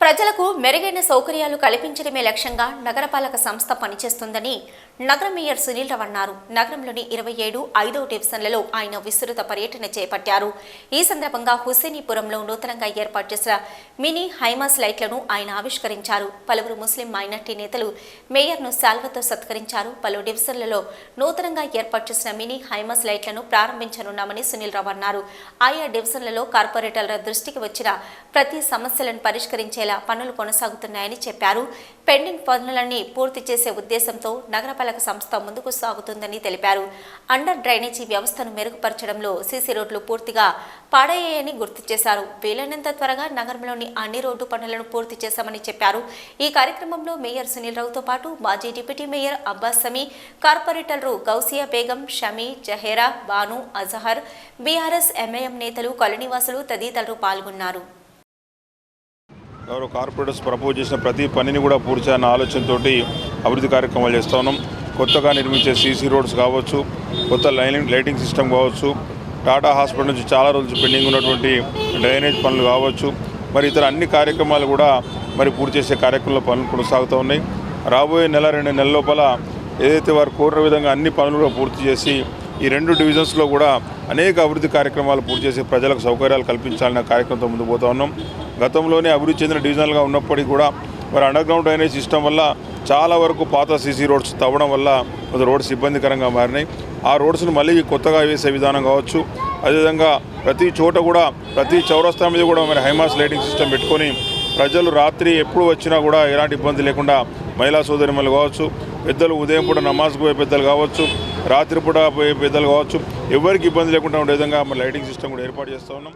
ప్రజలకు మెరుగైన సౌకర్యాలు కల్పించడమే లక్ష్యంగా నగరపాలక సంస్థ పనిచేస్తుందని నగర మేయర్ సునీల్ రావు అన్నారు. నగరంలోని 27 5వ డివిజన్లలో ఆయన విస్తృత పర్యటన చేపట్టారు. ఈ సందర్భంగా హుస్సేనీపురంలో నూతనంగా ఏర్పాటు చేసిన మినీ హైమాస్ లైట్లను ఆయన ఆవిష్కరించారు. పలువురు ముస్లిం మైనార్టీ నేతలు మేయర్ను శాల్వతో సత్కరించారు. పలు డివిజన్లలో నూతనంగా ఏర్పాటు చేసిన మినీ హైమాస్ లైట్లను ప్రారంభించనున్నామని సునీల్ రావు అన్నారు. ఆయా డివిజన్లలో కార్పొరేటర్ల దృష్టికి వచ్చిన ప్రతి సమస్యలను పరిష్కరించేలా పనులు కొనసాగుతున్నాయని చెప్పారు. పెండింగ్ పనులన్నీ పూర్తి చేసే ఉద్దేశంతో నగరపాలక సంస్థ ముందుకు సాగుతుందని తెలిపారు. అండర్ డ్రైనేజీ వ్యవస్థను మెరుగుపరచడంలో సీసీ రోడ్లు పూర్తిగా పాడయ్యాయని గుర్తు చేశారు. వీలైనంత త్వరగా నగరంలోని అన్ని రోడ్డు పనులను పూర్తి చేశామని చెప్పారు. ఈ కార్యక్రమంలో మేయర్ సునీల్ రావుతో పాటు మాజీ డిప్యూటీ మేయర్ అబ్బాస్ సమీ, కార్పొరేటర్లు గౌసియా బేగం, షమీ, జహేరా, బాను, అజహర్, బీఆర్ఎస్ ఎంఐఎం నేతలు, కాలనీవాసులు తదితరులు పాల్గొన్నారు. గౌరవ కార్పొరేటర్స్ ప్రపోజ్ చేసిన ప్రతి పనిని కూడా పూర్తి చేయాలన్న ఆలోచనతో అభివృద్ధి కార్యక్రమాలు చేస్తూ ఉన్నాం. కొత్తగా నిర్మించే సీసీ రోడ్స్ కావచ్చు, కొత్త లైటింగ్ సిస్టమ్ కావచ్చు, టాటా హాస్పిటల్ నుంచి చాలా రోజులు పెండింగ్ ఉన్నటువంటి డ్రైనేజ్ పనులు కావచ్చు, మరి ఇతర అన్ని కార్యక్రమాలు కూడా పూర్తి చేసే కార్యక్రమంలో పనులు కొనసాగుతూ ఉన్నాయి. రాబోయే 1-2 నెలల లోపల ఏదైతే వారు కోరిన విధంగా అన్ని పనులు కూడా పూర్తి చేసి ఈ 2 డివిజన్స్లో కూడా అనేక అభివృద్ధి కార్యక్రమాలు పూర్తి చేసి ప్రజలకు సౌకర్యాలు కల్పించాలనే కార్యక్రమంతో ముందుకు పోతా ఉన్నాం. గతంలోనే అభివృద్ధి చెందిన డివిజన్లుగా ఉన్నప్పటికీ కూడా అండర్ గ్రౌండ్ డ్రైనేజ్ సిస్టమ్ వల్ల చాలా వరకు పాత సీసీ రోడ్స్ తవ్వడం వల్ల రోడ్స్ ఇబ్బందికరంగా మారినాయి. ఆ రోడ్స్ను మళ్ళీ కొత్తగా వేసే విధానం కావచ్చు, అదేవిధంగా ప్రతి చోట కూడా ప్రతి చౌరస్తా మీద కూడా హైమాస్ లైటింగ్ సిస్టమ్ పెట్టుకొని ప్రజలు రాత్రి ఎప్పుడు వచ్చినా కూడా ఎలాంటి ఇబ్బంది లేకుండా మహిళా సోదరిమణులు కావచ్చు, పెద్దలు ఉదయం పూట నమాజ్కు పోయే పెద్దలు కావచ్చు, రాత్రిపూట పోయే పెద్దలు కావచ్చు, ఎవరికి ఇబ్బంది లేకుండా ఉండే విధంగా లైటింగ్ సిస్టమ్ కూడా ఏర్పాటు చేస్తూ ఉన్నాం.